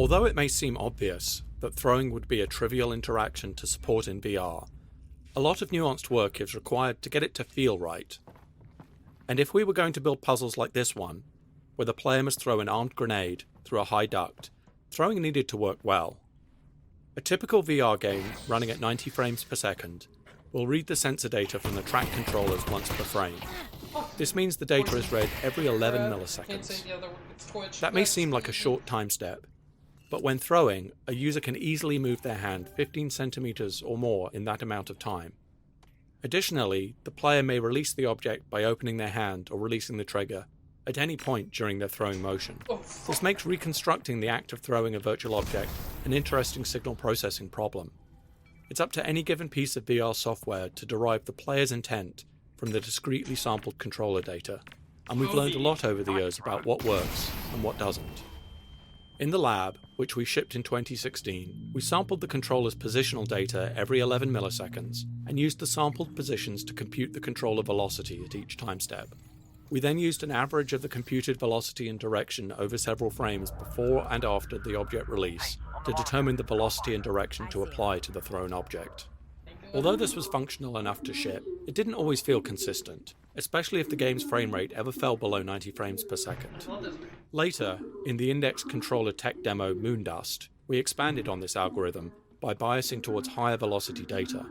Although it may seem obvious that throwing would be a trivial interaction to support in VR, a lot of nuanced work is required to get it to feel right. And if we were going to build puzzles like this one, where the player must throw an armed grenade through a high duct, throwing needed to work well. A typical VR game running at 90 frames per second will read the sensor data from the track controllers once per frame. This means the data is read every 11 milliseconds. That may seem like a short time step, but when throwing, a user can easily move their hand 15 centimeters or more in that amount of time. Additionally, the player may release the object by opening their hand or releasing the trigger at any point during their throwing motion. This makes reconstructing the act of throwing a virtual object an interesting signal processing problem. It's up to any given piece of VR software to derive the player's intent from the discretely sampled controller data, and we've learned a lot over the years about what works and what doesn't. In the lab, which we shipped in 2016, we sampled the controller's positional data every 11 milliseconds and used the sampled positions to compute the controller velocity at each time step. We then used an average of the computed velocity and direction over several frames before and after the object release to determine the velocity and direction to apply to the thrown object. Although this was functional enough to ship, it didn't always feel consistent, especially if the game's frame rate ever fell below 90 frames per second. Later, in the Index controller tech demo Moondust, we expanded on this algorithm by biasing towards higher velocity data.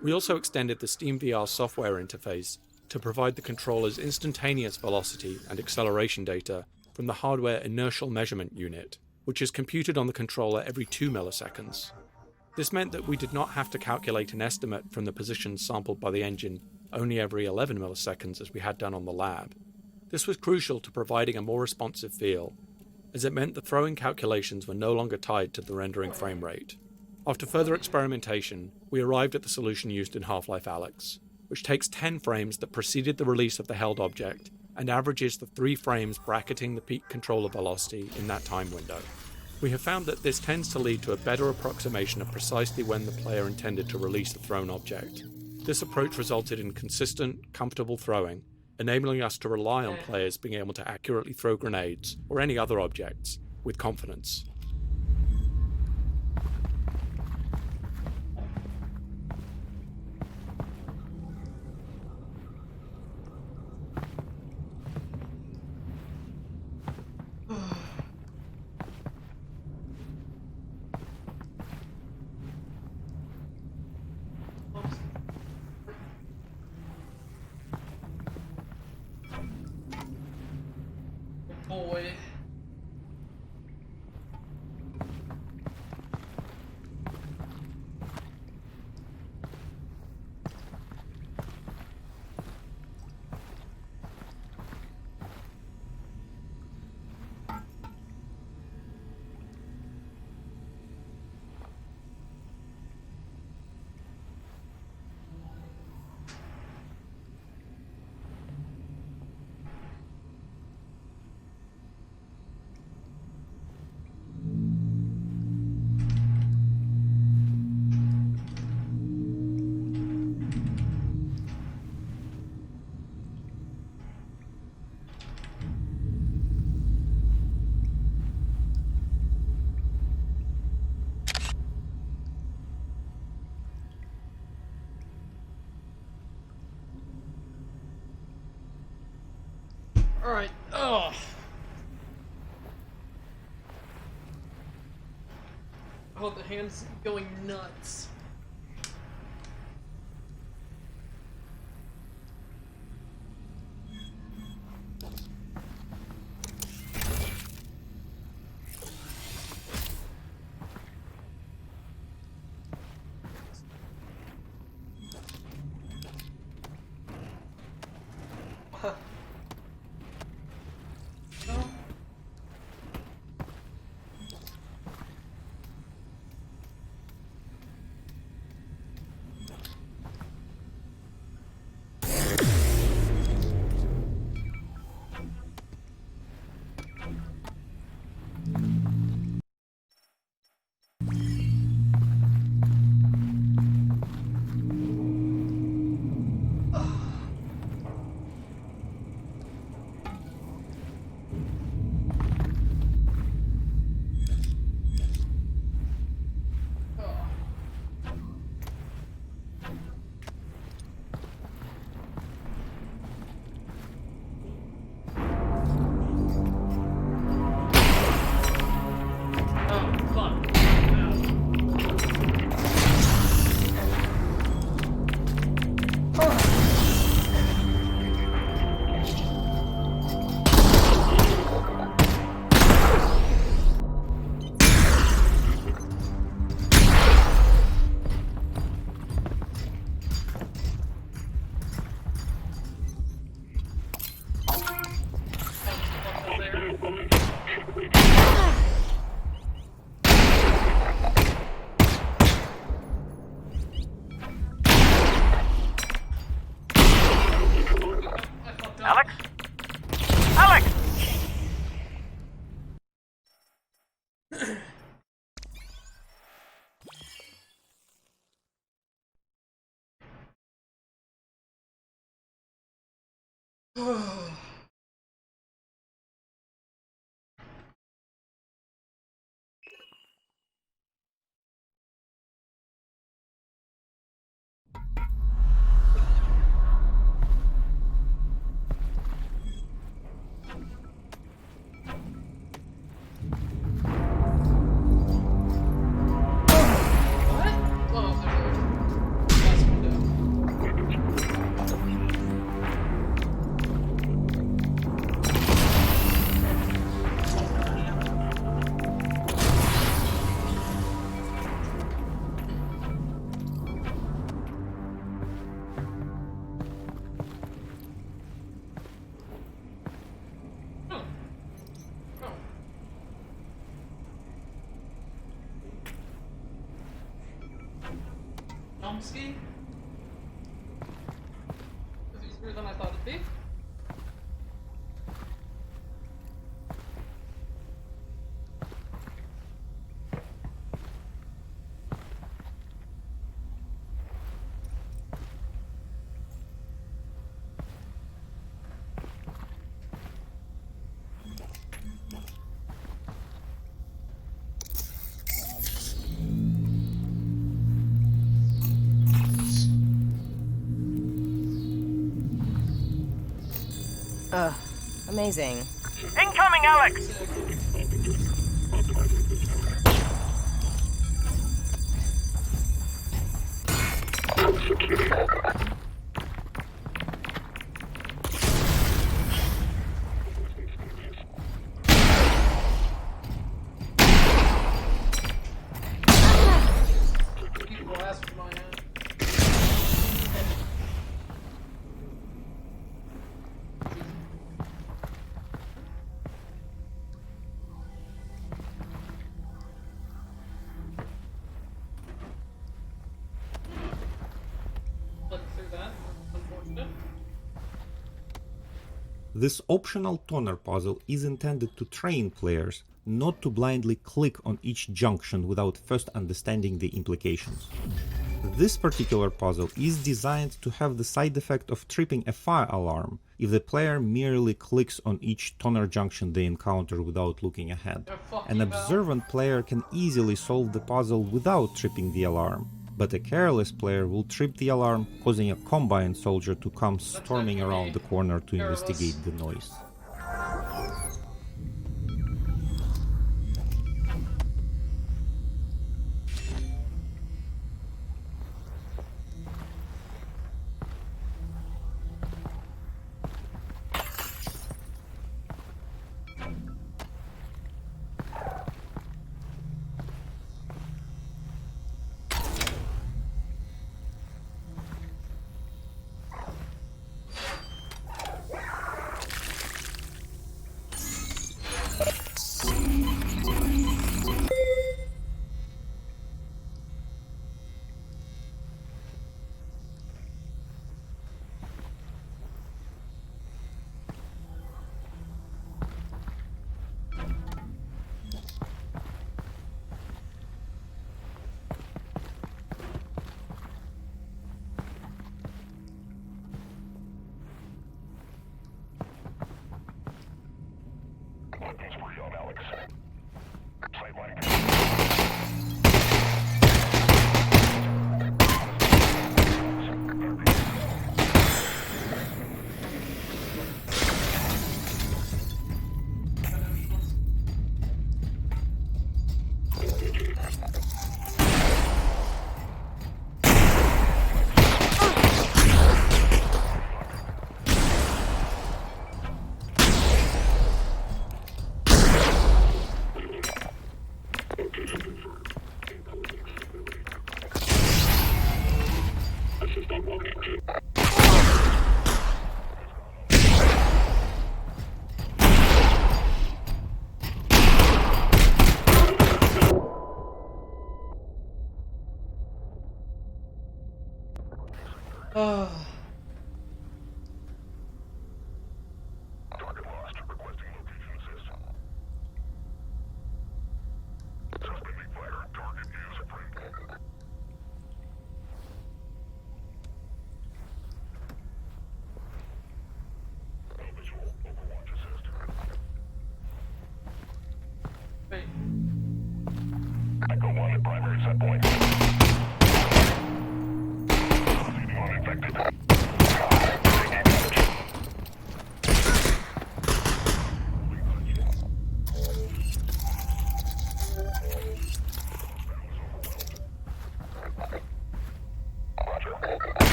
We also extended the SteamVR software interface to provide the controller's instantaneous velocity and acceleration data from the hardware inertial measurement unit, which is computed on the controller every 2 milliseconds. This meant that we did not have to calculate an estimate from the positions sampled by the engine only every 11 milliseconds as we had done on the lab. This was crucial to providing a more responsive feel, as it meant the throwing calculations were no longer tied to the rendering frame rate. After further experimentation, we arrived at the solution used in Half-Life Alyx, which takes 10 frames that preceded the release of the held object and averages the 3 frames bracketing the peak controller velocity in that time window. We have found that this tends to lead to a better approximation of precisely when the player intended to release the thrown object. This approach resulted in consistent, comfortable throwing, enabling us to rely on players being able to accurately throw grenades or any other objects with confidence. Boy. Alright, oh the hand's going nuts. Chomsky? Is easier than I thought it'd be. Amazing. Incoming, Alyx! Blast from my end. Look through that. Unfortunate. This optional toner puzzle is intended to train players not to blindly click on each junction without first understanding the implications. This particular puzzle is designed to have the side effect of tripping a fire alarm if the player merely clicks on each toner junction they encounter without looking ahead. An observant player can easily solve the puzzle without tripping the alarm, but a careless player will trip the alarm, causing a combine soldier to come storming around the corner to investigate the noise. set point. Proceeding on infected.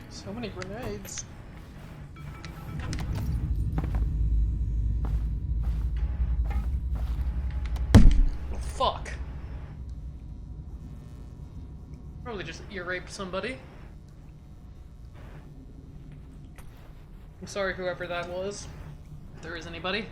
So many grenades. Oh, fuck. Probably just ear raped somebody. I'm sorry, whoever that was. If there is anybody.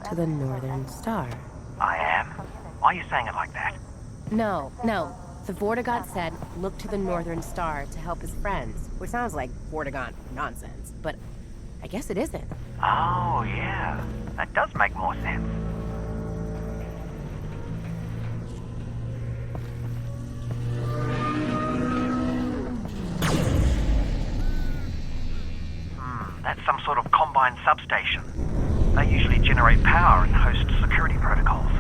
to the Northern Star. I am? Why are you saying it like that? No. The Vortigaunt said, look to the Northern Star to help his friends, which sounds like Vortigaunt nonsense, but I guess it isn't. Oh, yeah. That does make more sense. That's some sort of combined substation. They usually generate power and host security protocols.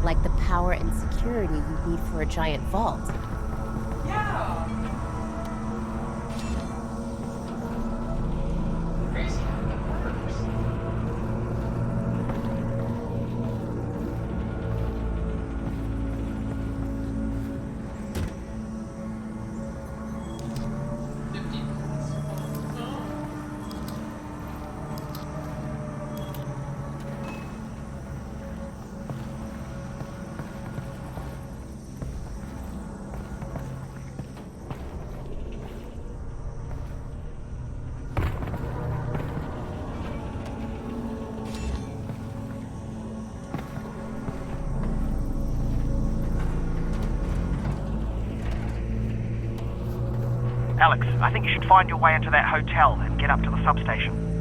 Like the power and security you need for a giant vault. Yeah. Crazy. That works. Alyx, I think you should find your way into that hotel and get up to the substation.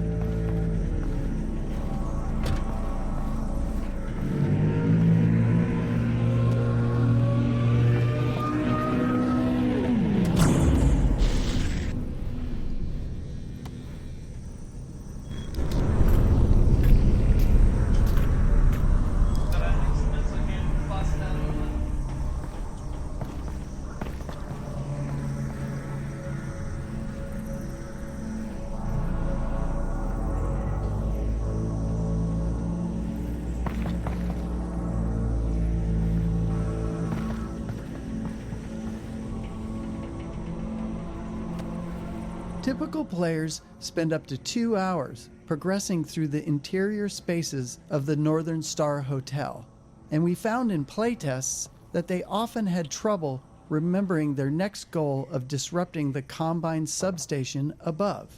Typical players spend up to 2 hours progressing through the interior spaces of the Northern Star Hotel, and we found in playtests that they often had trouble remembering their next goal of disrupting the Combine substation above.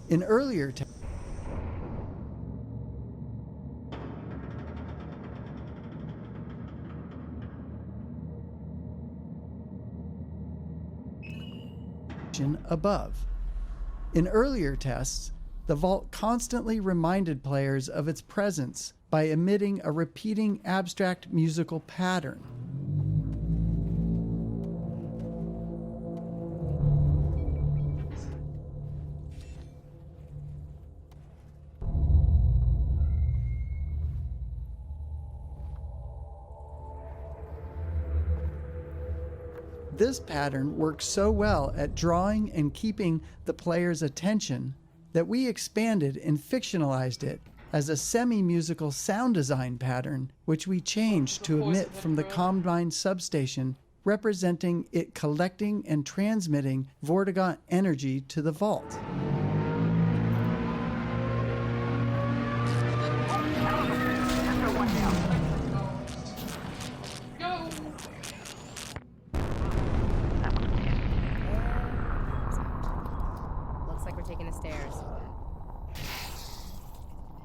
In earlier tests, above. In earlier tests, the vault constantly reminded players of its presence by emitting a repeating abstract musical pattern. This pattern works so well at drawing and keeping the player's attention that we expanded and fictionalized it as a semi-musical sound design pattern, which we changed to emit from the Combine substation, representing it collecting and transmitting Vortigaunt energy to the vault.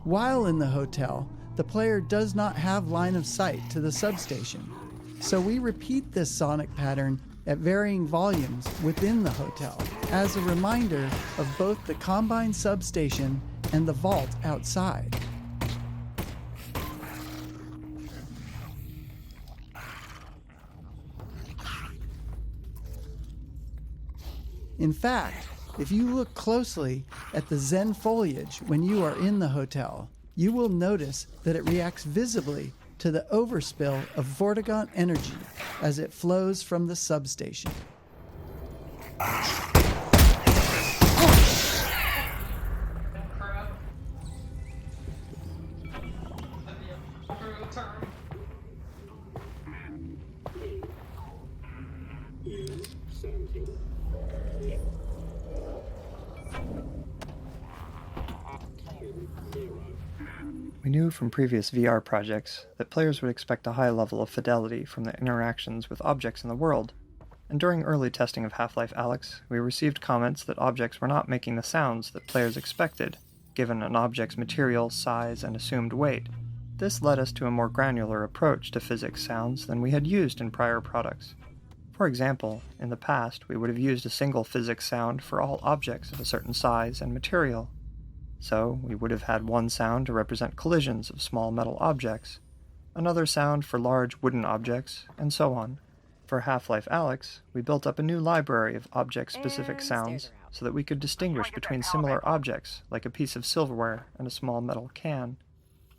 While in the hotel, the player does not have line of sight to the substation, so we repeat this sonic pattern at varying volumes within the hotel as a reminder of both the Combine substation and the vault outside. In fact, if you look closely at the Zen foliage when you are in the hotel, you will notice that it reacts visibly to the overspill of Vortigaunt energy as it flows from the substation. We knew from previous VR projects that players would expect a high level of fidelity from their interactions with objects in the world, and during early testing of Half-Life Alyx, we received comments that objects were not making the sounds that players expected, given an object's material, size, and assumed weight. This led us to a more granular approach to physics sounds than we had used in prior products. For example, in the past we would have used a single physics sound for all objects of a certain size and material. So we would have had one sound to represent collisions of small metal objects, another sound for large wooden objects, and so on. For Half-Life Alyx, we built up a new library of object-specific And sounds stairs are out. so that we could distinguish between similar objects, like a piece of silverware and a small metal can.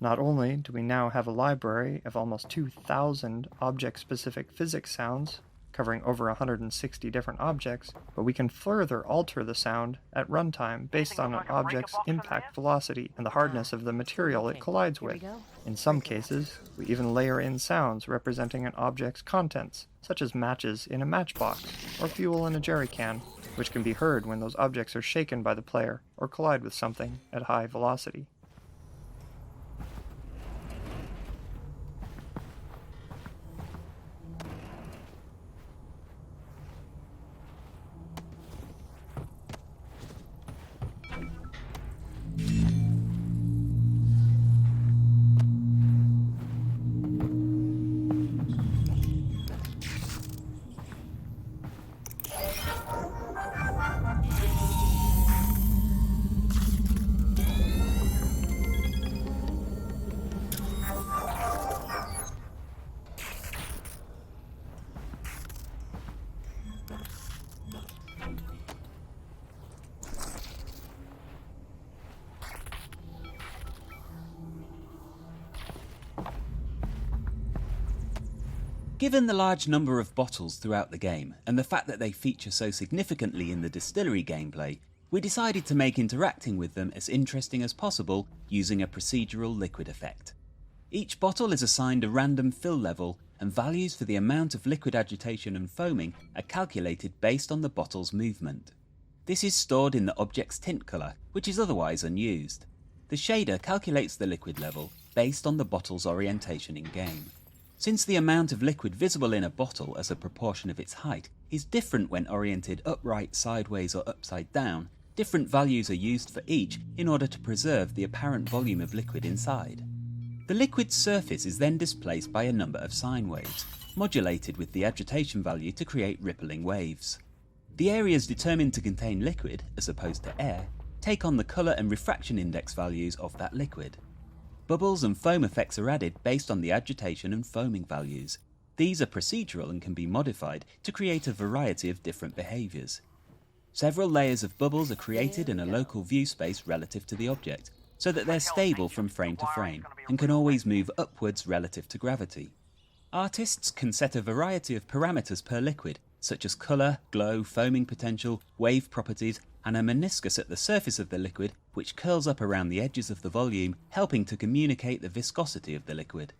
Not only do we now have a library of almost 2,000 object-specific physics sounds, covering over 160 different objects, but we can further alter the sound at runtime based on an object's impact velocity and the hardness of the material it collides Here we with. go. In some cases, we even layer in sounds representing an object's contents, such as matches in a matchbox or fuel in a jerry can, which can be heard when those objects are shaken by the player or collide with something at high velocity. Given the large number of bottles throughout the game, and the fact that they feature so significantly in the distillery gameplay, we decided to make interacting with them as interesting as possible using a procedural liquid effect. Each bottle is assigned a random fill level, and values for the amount of liquid agitation and foaming are calculated based on the bottle's movement. This is stored in the object's tint colour, which is otherwise unused. The shader calculates the liquid level based on the bottle's orientation in game. Since the amount of liquid visible in a bottle as a proportion of its height is different when oriented upright, sideways or upside down, different values are used for each in order to preserve the apparent volume of liquid inside. The liquid's surface is then displaced by a number of sine waves, modulated with the agitation value to create rippling waves. The areas determined to contain liquid, as opposed to air, take on the colour and refraction index values of that liquid. Bubbles and foam effects are added based on the agitation and foaming values. These are procedural and can be modified to create a variety of different behaviours. Several layers of bubbles are created in a local view space relative to the object, so that they're stable from frame to frame, and can always move upwards relative to gravity. Artists can set a variety of parameters per liquid, such as colour, glow, foaming potential, wave properties, and a meniscus at the surface of the liquid which curls up around the edges of the volume, helping to communicate the viscosity of the liquid.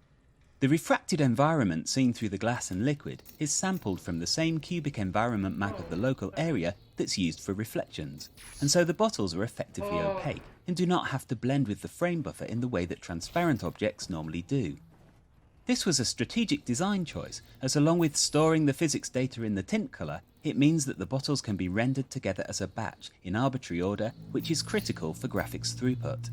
The refracted environment seen through the glass and liquid is sampled from the same cubic environment map of the local area that's used for reflections, and so the bottles are effectively opaque and do not have to blend with the frame buffer in the way that transparent objects normally do. This was a strategic design choice, as along with storing the physics data in the tint colour, it means that the bottles can be rendered together as a batch in arbitrary order, which is critical for graphics throughput.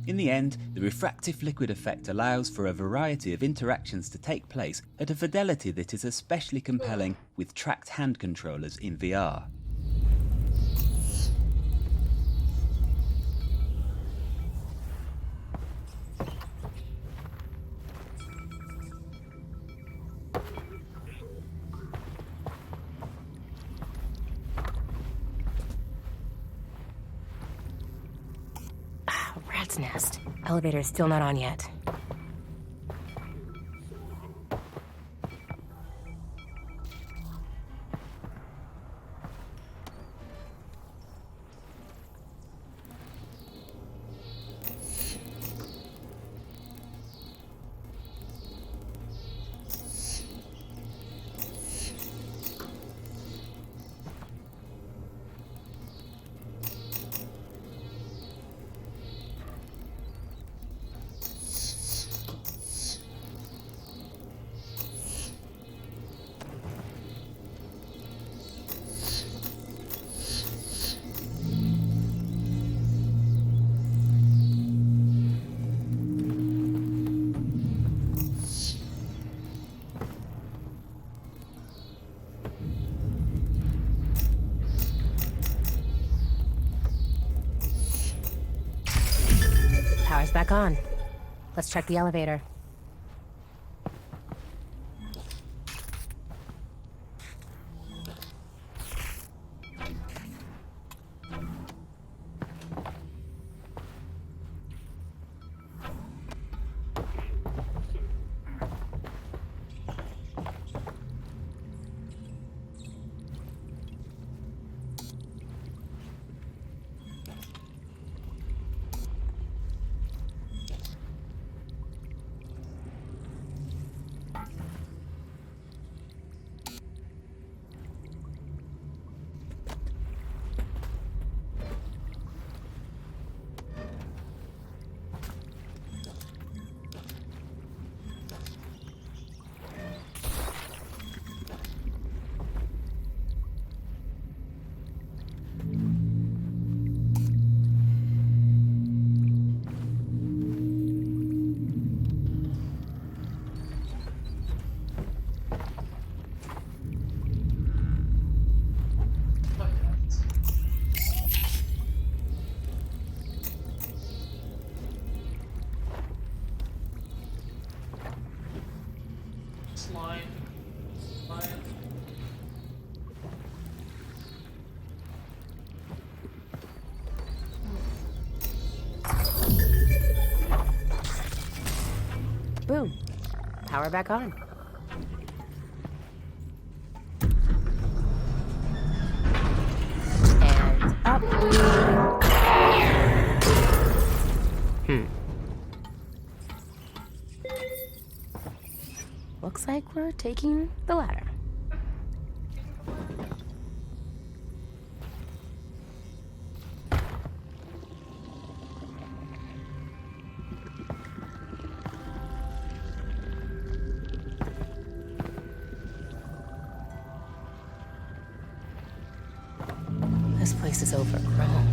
In the end, the refractive liquid effect allows for a variety of interactions to take place at a fidelity that is especially compelling with tracked hand controllers in VR. Rat's nest. Elevator's still not on yet. Power's back on. Let's check the elevator. Slime. Slime. Boom. Power back on. And up we... Looks like we're taking the ladder. This place is overgrown.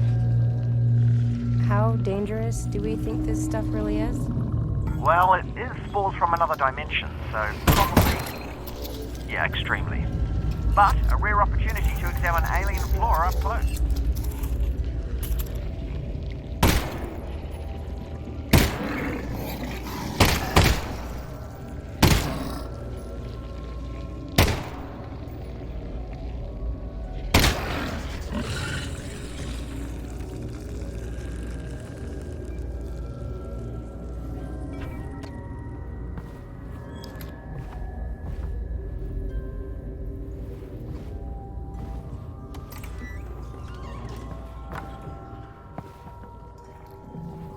How dangerous do we think this stuff really is? Well, it is spores from another dimension, so probably... yeah, extremely. But a rare opportunity to examine alien flora up close.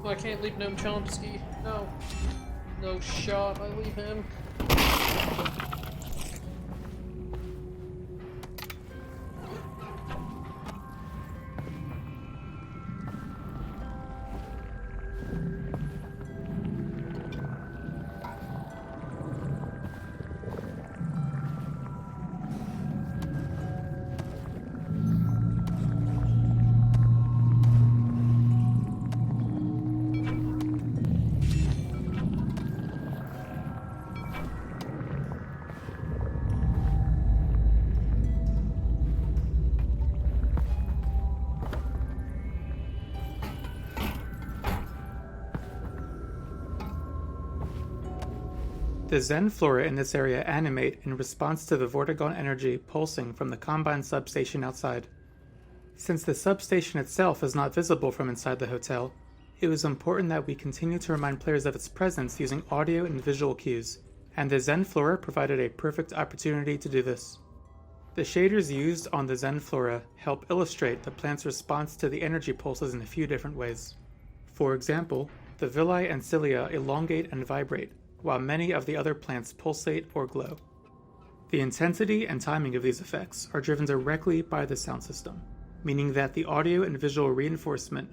I can't leave Noam Chomsky. No. No shot. I leave him. The Zen flora in this area animate in response to the Vortigaunt energy pulsing from the Combine substation outside. Since the substation itself is not visible from inside the hotel, it was important that we continue to remind players of its presence using audio and visual cues, and the Zen flora provided a perfect opportunity to do this. The shaders used on the Zen flora help illustrate the plant's response to the energy pulses in a few different ways. For example, the villi and cilia elongate and vibrate, while many of the other plants pulsate or glow. The intensity and timing of these effects are driven directly by the sound system, meaning that the audio and visual reinforcement